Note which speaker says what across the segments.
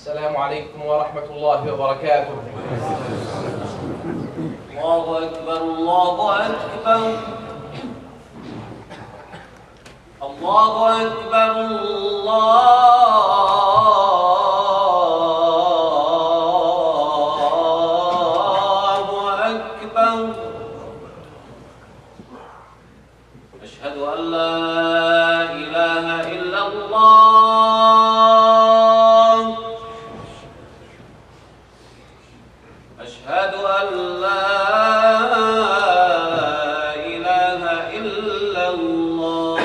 Speaker 1: السلام عليكم ورحمة الله وبركاته.
Speaker 2: الله أكبر الله أكبر الله أكبر الله أكبر. أشهد أن لا إله إلا الله. أشهد أن لا إله إلا الله.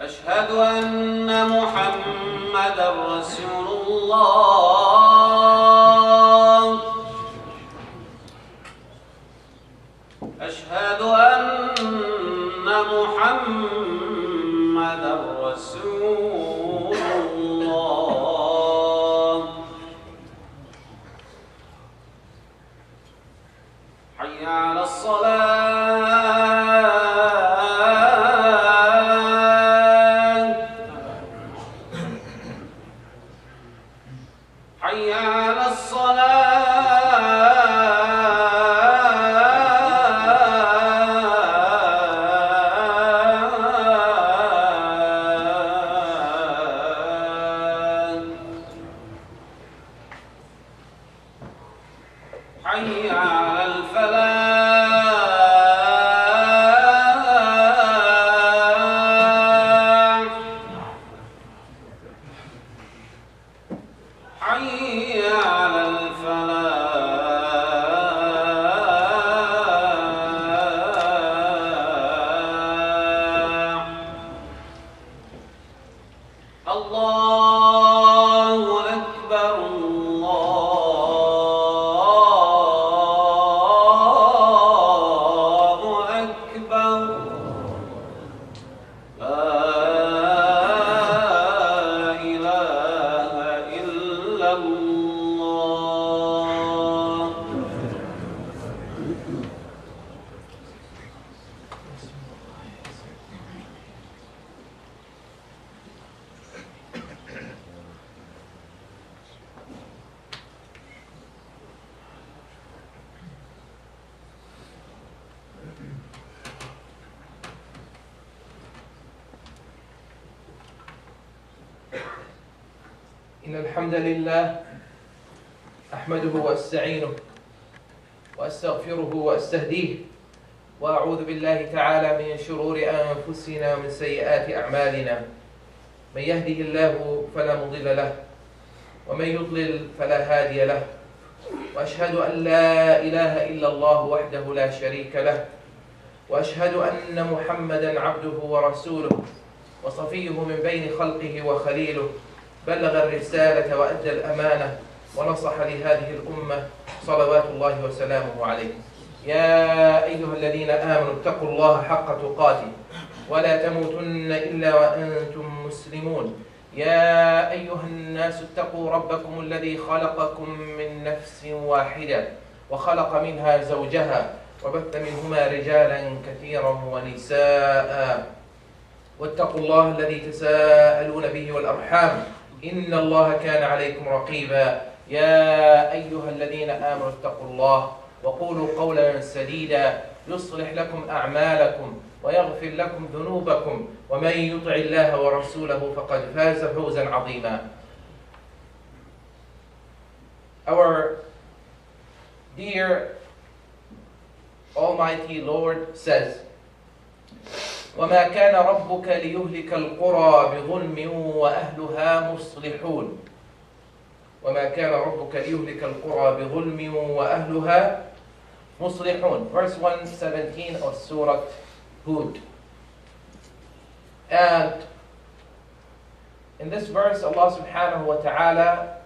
Speaker 2: أشهد أن محمدا رسول الله. أشهد أن محمدا رسول الله. حي على الصلاة. حي على الصلاة. حي على الفلاح. حي على الفلاح. الله أكبر الله أكبر. لا إله إلا الله.
Speaker 1: إن الحمد لله أحمده وأستعينه وأستغفره وأستهديه وأعوذ بالله تعالى من شرور أنفسنا ومن سيئات أعمالنا. من يهده الله فلا مضل له ومن يضلل فلا هادي له. وأشهد أن لا إله إلا الله وحده لا شريك له. وأشهد أن محمدا عبده ورسوله وصفيه من بين خلقه وخليله. بلغ الرسالة وأدى الأمانة ونصح لهذه الأمة صلوات الله وسلامه عليه. يا أيها الذين آمنوا اتقوا الله حق تقاته ولا تموتن إلا وأنتم مسلمون. يا أيها الناس اتقوا ربكم الذي خلقكم من نفس واحدة وخلق منها زوجها وبث منهما رجالا كثيرا ونساء. واتقوا الله الذي تساءلون به والأرحام إن الله كان عليكم رقيبا. يا أيها الذين آمنوا اتقوا الله وقولوا قولا سديدا يصلح لكم أعمالكم ويغفر لكم ذنوبكم ومن يطع الله ورسوله فقد فاز فوزا عظيما. Our dear Almighty Lord says, وما كان ربك ليهلك القرى بظلم وأهلها مصلحون. وما كان ربك ليهلك القرى بظلم وأهلها مصلحون. Verse 117 of Surah Hud. And in this verse Allah subhanahu wa ta'ala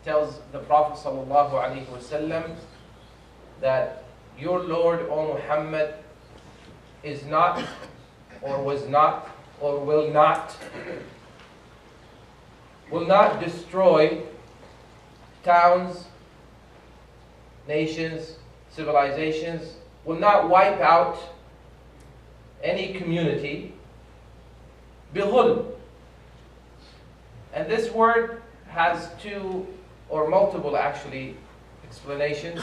Speaker 1: tells the Prophet sallallahu alaihi wasallam that your Lord, O Muhammad, is not or was not or will not destroy towns, nations, civilizations, will not wipe out any community بظلم, And this word has two, or multiple actually, explanations.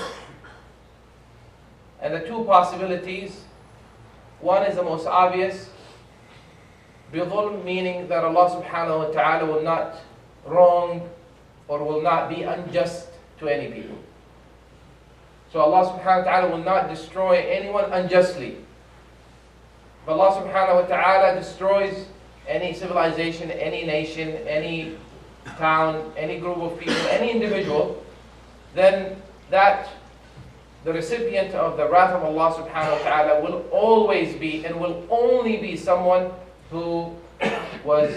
Speaker 1: And the two possibilities, one is the most obvious, بِظُلْم, meaning that Allah subhanahu wa ta'ala will not wrong or will not be unjust to any people. So Allah subhanahu wa ta'ala will not destroy anyone unjustly. If Allah subhanahu wa ta'ala destroys any civilization, any nation, any town, any group of people, any individual, then that the recipient of the wrath of Allah subhanahu wa ta'ala will always be and will only be someone who was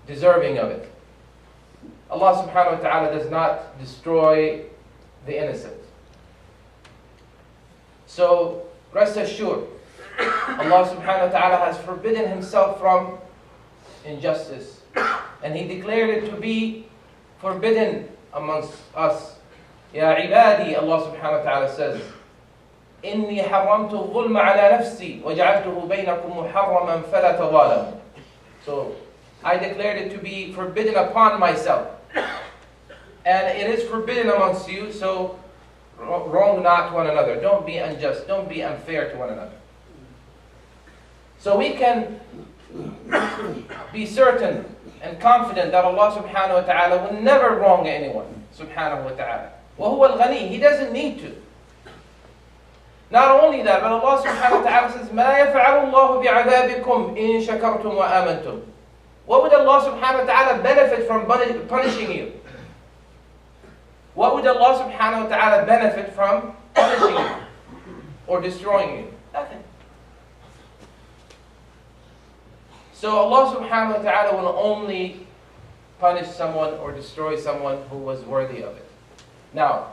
Speaker 1: deserving of it. Allah subhanahu wa ta'ala does not destroy the innocent. So rest assured, Allah subhanahu wa ta'ala has forbidden himself from injustice, and he declared it to be forbidden amongst us. Ya ibadi, Allah subhanahu wa ta'ala says, إني حرمت الظلم على نفسي وجعلته بينكم محرما فلا تظالموا. So I declared it to be forbidden upon myself, and it is forbidden amongst you, so wrong not one another. Don't be unjust, don't be unfair to one another. So we can be certain and confident that Allah subhanahu wa ta'ala will never wrong anyone, subhanahu wa ta'ala. وَهُوَ الْغَنِي, he doesn't need to. Not only that, but Allah subhanahu wa ta'ala says, مَا يَفْعَلُ اللَّهُ بِعَذَابِكُمْ إِن شَكَرْتُمْ وَآمَنْتُمْ. What would Allah subhanahu wa ta'ala benefit from punishing you? What would Allah subhanahu wa ta'ala benefit from punishing you or destroying you? Nothing. So Allah subhanahu wa ta'ala will only punish someone or destroy someone who was worthy of it. Now,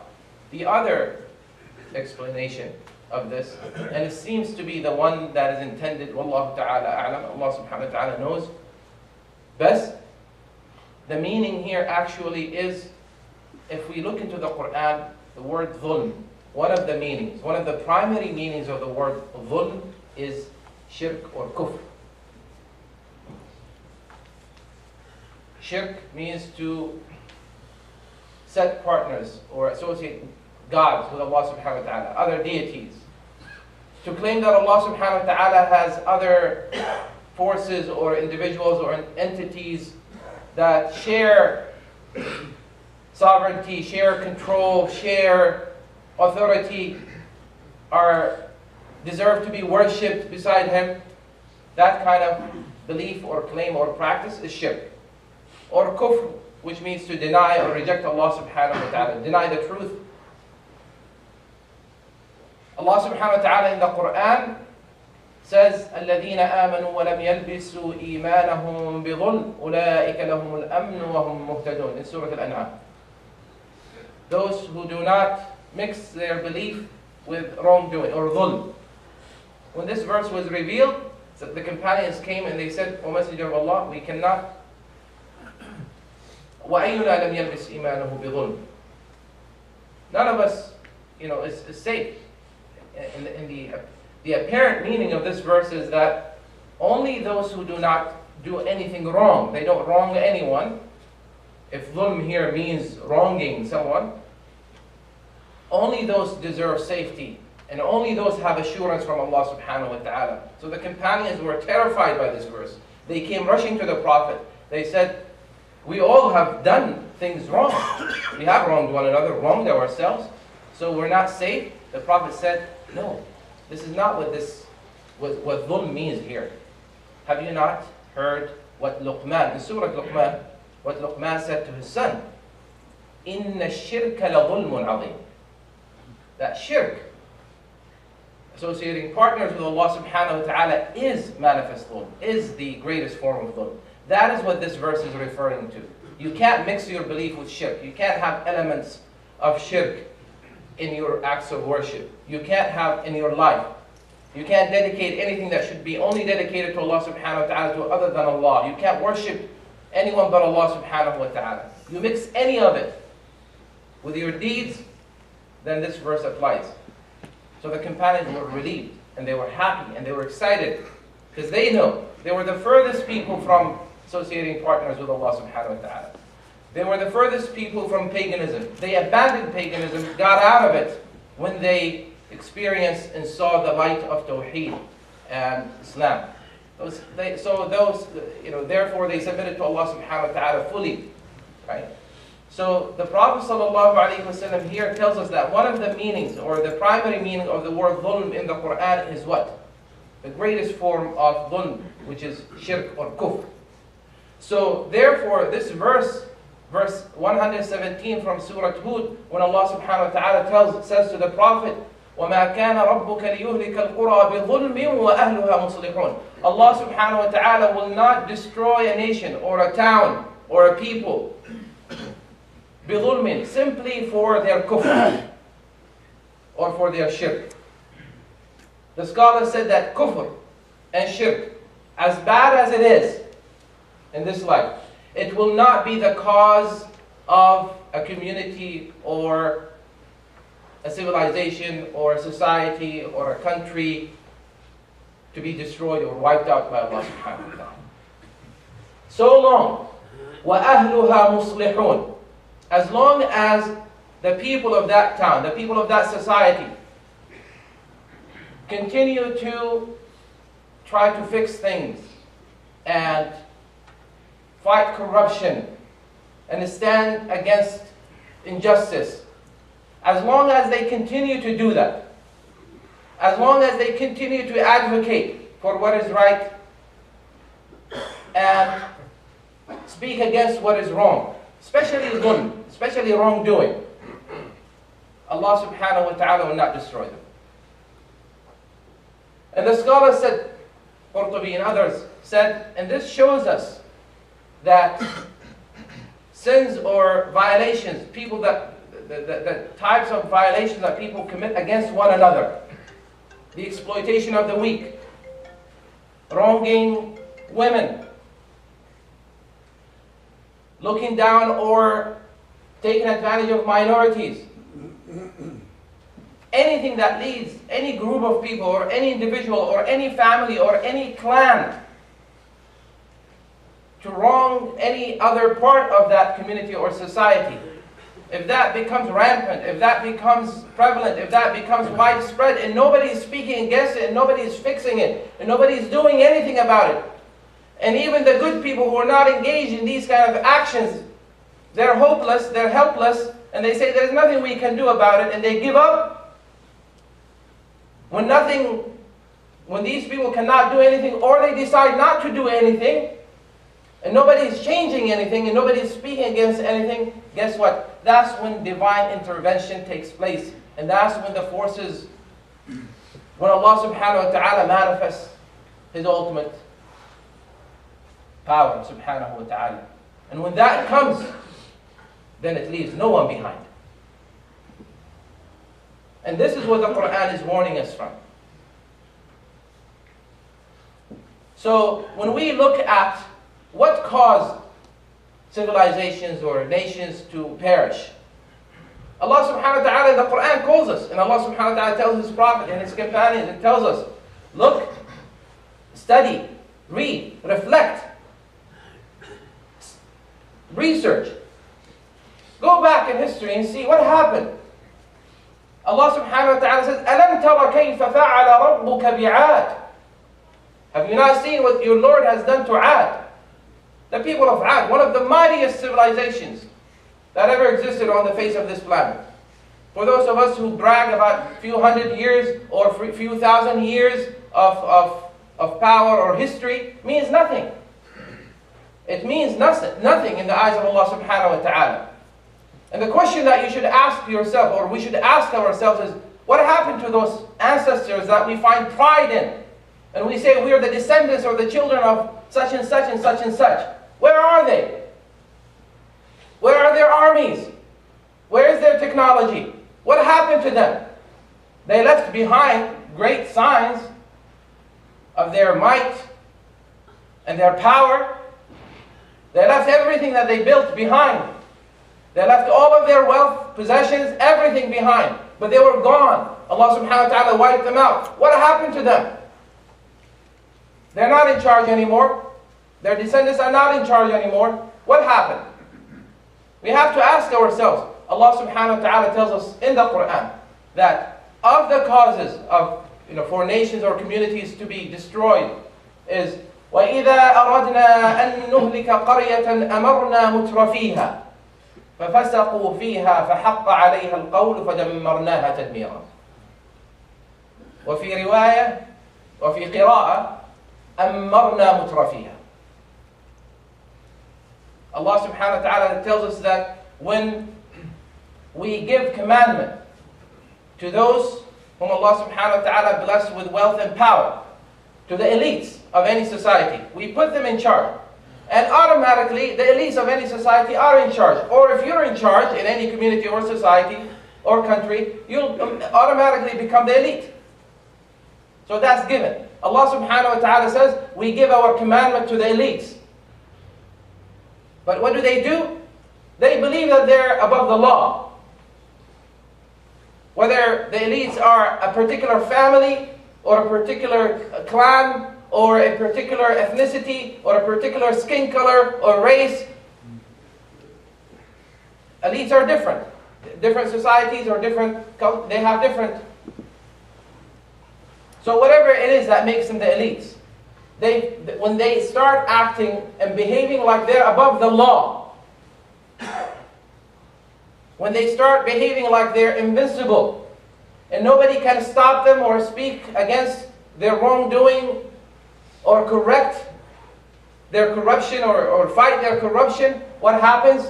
Speaker 1: the other explanation of this, and it seems to be the one that is intended, Wallahu ta'ala a'lam, Allah subhanahu wa ta'ala knows best. The meaning here actually is, if we look into the Quran, the word dhulm, one of the meanings, one of the primary meanings of the word dhulm is shirk or kufr. Shirk means to set partners or associate gods with Allah subhanahu wa ta'ala, other deities. To claim that Allah subhanahu wa ta'ala has other forces or individuals or entities that share sovereignty, share control, share authority, deserve to be worshipped beside him, that kind of belief or claim or practice is shirk. Or kufr, which means to deny or reject Allah subhanahu wa ta'ala, deny the truth. Allah subhanahu wa ta'ala in the Quran says, الَّذِينَ آمَنُوا وَلَمْ يَلْبِسُوا إِيمَانَهُمْ بِظُلْمٍ أُولَٰئِكَ لَهُمُ الْأَمْنُ وَهُمْ مُهْتَدُونَ, in Surah Al-An'am. Those who do not mix their belief with wrongdoing or dhulm. When this verse was revealed, the companions came and they said, O Messenger of Allah, we cannot. وَأَيُّنَا لَمْ يَلْبِسْ إِيمَانَهُ بِظُلْمٍ. None of us, is safe. In the apparent meaning of this verse is that only those who do not do anything wrong, they don't wrong anyone. If dhulm here means wronging someone, only those deserve safety, and only those have assurance from Allah subhanahu wa ta'ala. So the companions were terrified by this verse. They came rushing to the Prophet. They said, we all have done things wrong. We have wronged one another, wronged ourselves, so we're not safe. The Prophet said, no, this is not what dhulm means here. Have you not heard what Luqman, in Surah Luqman, what Luqman said to his son? إِنَّ الشِّرْكَ لَظُلْمٌ عَظِيمٌ. That shirk, associating partners with Allah subhanahu wa ta'ala, is manifest dhulm, is the greatest form of dhulm. That is what this verse is referring to. You can't mix your belief with shirk. You can't have elements of shirk in your acts of worship. You can't have in your life. You can't dedicate anything that should be only dedicated to Allah subhanahu wa ta'ala to other than Allah. You can't worship anyone but Allah subhanahu wa ta'ala. You mix any of it with your deeds, then this verse applies. So the companions were relieved, and they were happy, and they were excited, because they know they were the furthest people from associating partners with Allah subhanahu wa ta'ala. They were the furthest people from paganism. They abandoned paganism, got out of it when they experienced and saw the light of Tawheed and Islam. Therefore they submitted to Allah subhanahu wa ta'ala fully. Right? So the Prophet ﷺ here tells us that one of the meanings, or the primary meaning of the word dhulm in the Quran is what? The greatest form of dhulm, which is shirk or kufr. So therefore this verse 117 from Surah Hud, when Allah subhanahu wa ta'ala says to the Prophet, وَمَا كَانَ رَبُّكَ لِيُهْلِكَ الْقُرَى بِظُلْمٍ وَأَهْلُهَا مُصْلِحُونَ. Allah subhanahu wa ta'ala will not destroy a nation or a town or a people بِظُلْمٍ, simply for their kufr or for their shirk. The scholar said that kufr and shirk, as bad as it is in this life, it will not be the cause of a community or a civilization or a society or a country to be destroyed or wiped out by Allah subhanahu wa ta'ala. So long, وَأَهْلُهَا مُصْلِحُونَ, as long as the people of that town, the people of that society, continue to try to fix things and fight corruption and stand against injustice, as long as they continue to do that, as long as they continue to advocate for what is right and speak against what is wrong, especially dhulm, especially wrongdoing, Allah subhanahu wa ta'ala will not destroy them. And the scholar said, Qurtubi and others said, and this shows us that sins or violations, the types of violations that people commit against one another, the exploitation of the weak, wronging women, looking down or taking advantage of minorities, anything that leads any group of people or any individual or any family or any clan to wrong any other part of that community or society, if that becomes rampant, if that becomes prevalent, if that becomes widespread and nobody is speaking against it and nobody is fixing it and nobody is doing anything about it, and even the good people who are not engaged in these kind of actions, they're hopeless, they're helpless, and they say there's nothing we can do about it, and they give up. When these people cannot do anything, or they decide not to do anything, and nobody is changing anything, and nobody is speaking against anything, guess what? That's when divine intervention takes place. And that's when the forces, when Allah subhanahu wa ta'ala manifests His ultimate power subhanahu wa ta'ala. And when that comes, then it leaves no one behind. And this is what the Quran is warning us from. So when we look at what caused civilizations or nations to perish, Allah subhanahu wa ta'ala in the Quran calls us, and Allah subhanahu wa ta'ala tells His Prophet and His companions, and tells us, look, study, read, reflect, research. Go back in history and see what happened. Allah subhanahu wa ta'ala says, أَلَمْ تَرَ كَيْفَ فَعَلَ رَبُّكَ بِعَادٍ. Have you not seen what your Lord has done to Ad? The people of Ad, one of the mightiest civilizations that ever existed on the face of this planet. For those of us who brag about a few hundred years or a few thousand years of power or history, means nothing. It means nothing in the eyes of Allah subhanahu wa ta'ala. And the question that you should ask yourself, or we should ask ourselves, is what happened to those ancestors that we find pride in? And we say we are the descendants or the children of such and such and such and such. Where are they? Where are their armies? Where is their technology? What happened to them? They left behind great signs of their might and their power. They left everything that they built behind. They left all of their wealth, possessions, everything behind. But they were gone. Allah subhanahu wa ta'ala wiped them out. What happened to them? They're not in charge anymore. their descendants are not in charge anymore, what happened? We have to ask ourselves. Allah subhanahu wa ta'ala tells us in the Quran that of the causes of, for nations or communities to be destroyed is وَإِذَا أَرَدْنَا أَن نُهْلِكَ قَرْيَةً أَمَرْنَا مُتْرَفِيهَا فَفَسَقُوا فِيهَا فَحَقَّ عَلَيْهَا الْقَوْلُ فَدَمَّرْنَاهَا تَدْمِيرًا. وفي رواية وفي قراءة أمرنا مترفيها. Allah subhanahu wa ta'ala tells us that when we give commandment to those whom Allah subhanahu wa ta'ala blessed with wealth and power, to the elites of any society, we put them in charge. And automatically, the elites of any society are in charge. Or if you're in charge in any community or society or country, you'll automatically become the elite. So that's given. Allah subhanahu wa ta'ala says, we give our commandment to the elites. But what do? They believe that they're above the law. Whether the elites are a particular family, or a particular clan, or a particular ethnicity, or a particular skin color, or race. Elites are different. Different societies or they have different. So whatever it is that makes them the elites, when they start acting and behaving like they're above the law, when they start behaving like they're invincible, and nobody can stop them or speak against their wrongdoing or correct their corruption or fight their corruption, what happens?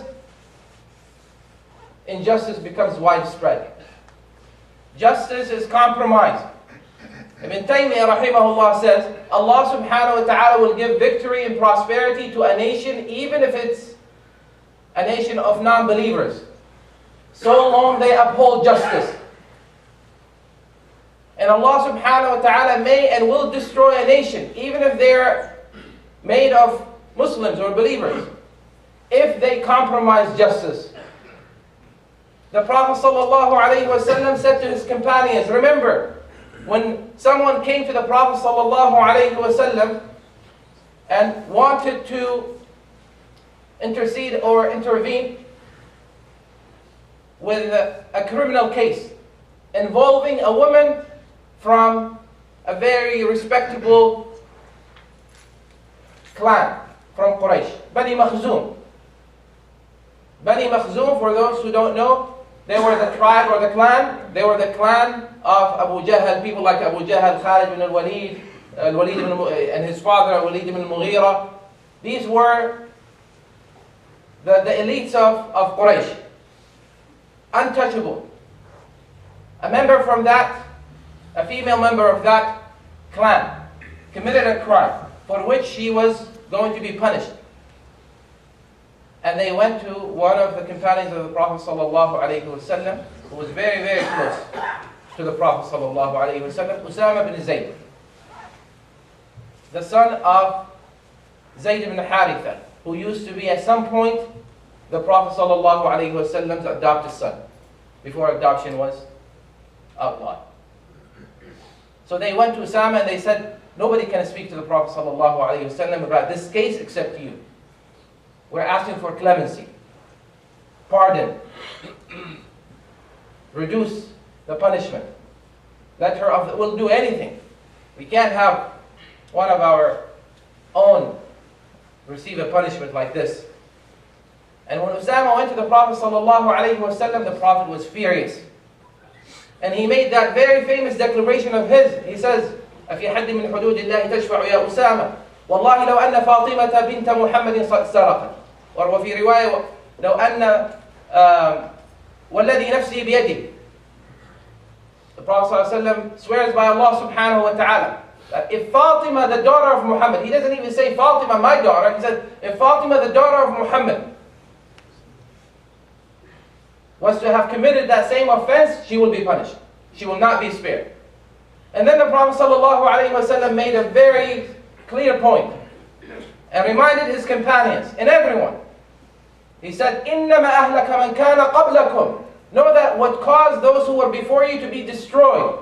Speaker 1: Injustice becomes widespread. Justice is compromised. Ibn Taymiyyah rahimahullah says, Allah subhanahu wa ta'ala will give victory and prosperity to a nation even if it's a nation of non-believers, so long they uphold justice. And Allah subhanahu wa ta'ala may and will destroy a nation, even if they're made of Muslims or believers, if they compromise justice. The Prophet sallallahu alaihi wasallam said to his companions, remember, when someone came to the Prophet sallallahu alaihi wasallam and wanted to intercede or intervene with a criminal case involving a woman from a very respectable clan from Quraysh, Bani Makhzum. Bani Makhzum, for those who don't know, they were the tribe or the clan. They were the clan of Abu Jahl, people like Abu Jahl, Khalid ibn al-Walid, and his father, Walid ibn al-Mughira. These were the elites of Quraysh. Untouchable. A female member of that clan committed a crime for which she was going to be punished. And they went to one of the companions of the Prophet ﷺ, who was very, very close to the Prophet ﷺ, Usama bin Zayd, the son of Zayd ibn Haritha, who used to be at some point the Prophet ﷺ's adopted son, before adoption was outlawed. So they went to Usama and they said, nobody can speak to the Prophet ﷺ about this case except you. We're asking for clemency, pardon, reduce the punishment. Let her we'll do anything. We can't have one of our own receive a punishment like this. And when Usama went to the Prophet ﷺ, the Prophet was furious. And he made that very famous declaration of his. He says, أفي حد من حدود الله تشفع يا أسامة والله لو أن فاطمة بنت محمد سرقت. وفي رواية لو أن والذي نفسي بيده. The Prophet ﷺ swears by Allah subhanahu wa ta'ala that if Fatima, the daughter of Muhammad, he doesn't even say Fatima, my daughter, he said, if Fatima, the daughter of Muhammad, was to have committed that same offense, she will be punished. She will not be spared. And then the Prophet ﷺ made a very clear point and reminded his companions and everyone. He said, إِنَّمَا أَهْلَكَ مَنْ كَانَ قَبْلَكُمْ. Know that what caused those who were before you to be destroyed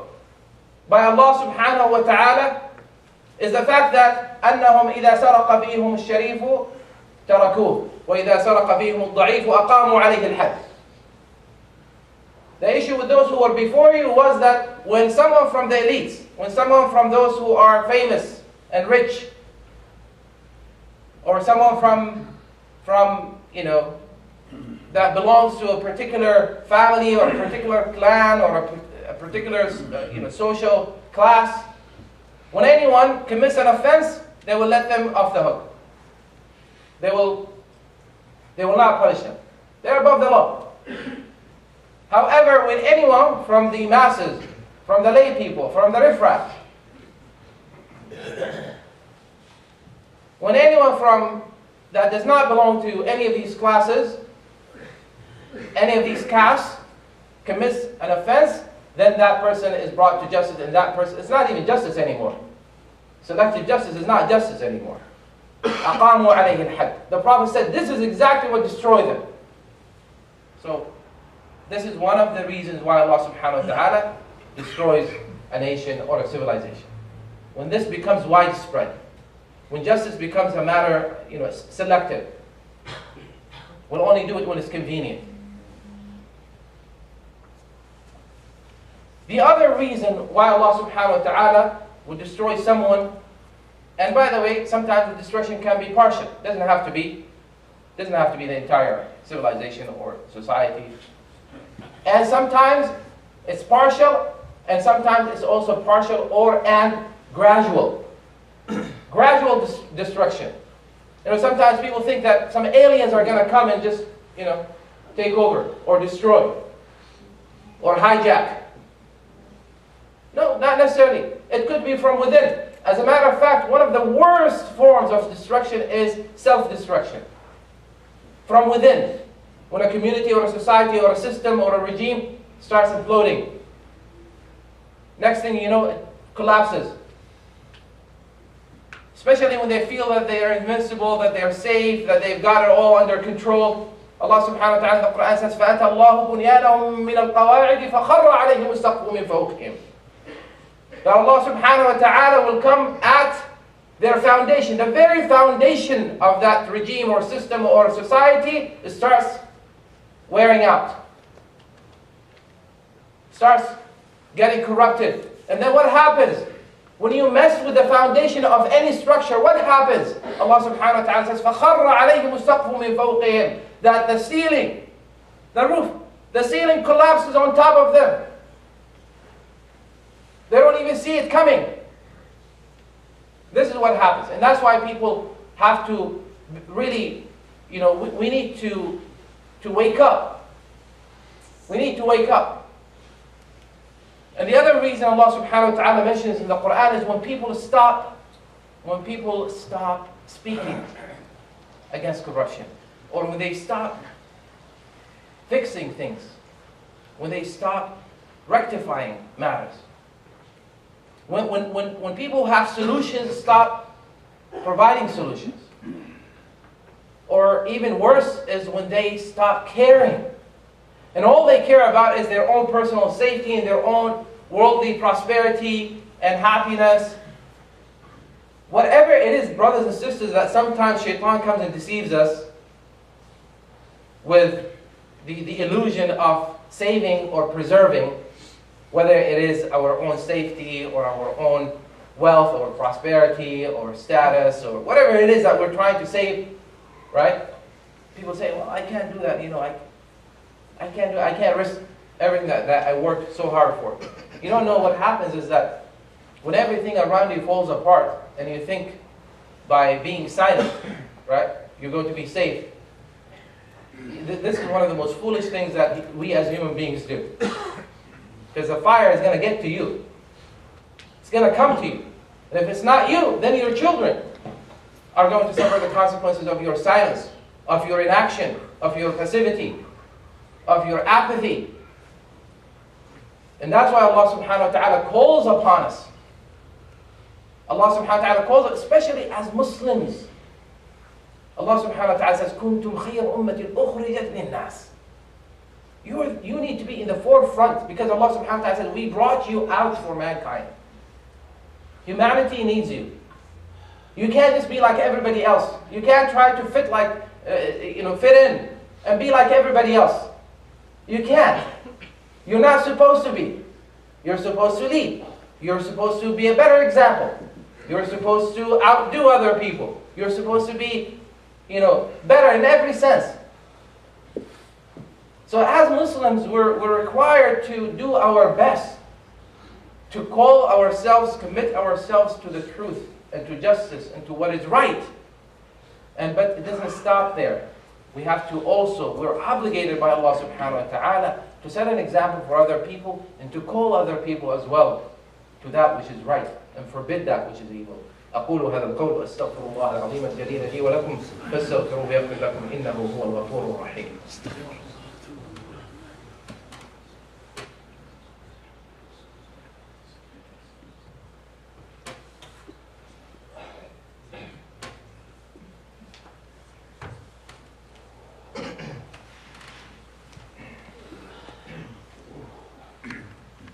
Speaker 1: by Allah subhanahu wa ta'ala is the fact that أنهم إذا سرق فيهم الشريف تركوه وإذا سرق فيهم الضعيف أقاموا عليه الحد. The issue with those who were before you was that when someone from the elites, when someone from those who are famous and rich, or someone from that belongs to a particular family or a particular clan or a particular social class, when anyone commits an offense, they will let them off the hook. They will not punish them. They're above the law. However, when anyone from the masses, from the lay people, from the riffraff, when anyone from that does not belong to any of these classes, any of these castes, commits an offense, then that person is brought to justice, and that person, it's not even justice anymore. Selective justice is not justice anymore. أقاموا عليه الحد. The Prophet said this is exactly what destroyed them. So this is one of the reasons why Allah subhanahu wa ta'ala destroys a nation or a civilization. When this becomes widespread, when justice becomes a matter, selective, we'll only do it when it's convenient. The other reason why Allah subhanahu wa ta'ala would destroy someone, and by the way, sometimes the destruction can be partial. It doesn't have to be the entire civilization or society. And sometimes it's partial, and sometimes it's also partial and gradual. Gradual destruction. Sometimes people think that some aliens are going to come and just, take over or destroy or hijack. No, not necessarily. It could be from within. As a matter of fact, one of the worst forms of destruction is self-destruction. From within. When a community or a society or a system or a regime starts imploding. Next thing you know, it collapses. Especially when they feel that they are invincible, that they are safe, that they've got it all under control. Allah subhanahu wa ta'ala in the Quran says, فَأَتَى اللَّهُ بُنْيَانَهُمْ مِنَ الْقَوَاعِدِ فَخَرَّ عَلَيْهِمُ السَّقْفُ مِنْ فَوْقِهِمْ. That Allah subhanahu wa ta'ala will come at their foundation, the very foundation of that regime or system or society, it starts wearing out. Starts getting corrupted. And then what happens? When you mess with the foundation of any structure, what happens? Allah subhanahu wa ta'ala says, فَخَرَّ عَلَيْهِمُ السَّقْفُ مِنْ فَوْقِهِمْ. That the ceiling, the roof, the ceiling collapses on top of them. They don't even see it coming. This is what happens. And that's why people have to really, we need to wake up. We need to wake up. And the other reason Allah subhanahu wa ta'ala mentions in the Quran is when people stop speaking against corruption, or when they stop fixing things, when they stop rectifying matters. When people have solutions, stop providing solutions. Or even worse is when they stop caring. And all they care about is their own personal safety and their own worldly prosperity and happiness. Whatever it is, brothers and sisters, that sometimes shaitan comes and deceives us with the illusion of saving or preserving, whether it is our own safety or our own wealth or prosperity or status or whatever it is that we're trying to save, right? People say, well, I can't do that, I can't risk everything that I worked so hard for. You don't know what happens is that when everything around you falls apart and you think by being silent, right, you're going to be safe. This is one of the most foolish things that we as human beings do. Because the fire is going to get to you. It's going to come to you. And if it's not you, then your children are going to suffer the consequences of your silence, of your inaction, of your passivity, of your apathy. And that's why Allah subhanahu wa ta'ala calls upon us. Allah subhanahu wa ta'ala calls us, especially as Muslims. Allah subhanahu wa ta'ala says, كُنْتُمْ خَيْرَ أُمَّةٍ أُخْرِجَتْ لِلنَّاسِ. You need to be in the forefront, because Allah subhanahu wa ta'ala says, we brought you out for mankind. Humanity needs you. You can't just be like everybody else. You can't try to fit in and be like everybody else. You can't. You're not supposed to be. You're supposed to lead. You're supposed to be a better example. You're supposed to outdo other people. You're supposed to be, better in every sense. So as Muslims, we're required to do our best to call ourselves, commit ourselves to the truth and to justice and to what is right. But it doesn't stop there. We have to also, we're obligated by Allah subhanahu wa ta'ala to set an example for other people and to call other people as well to that which is right and forbid that which is evil. أقول هذا القول وأستغفر الله العظيم الجليل لي ولكم فاستغفروه يغفر لكم إنه هو الغفور الرحيم.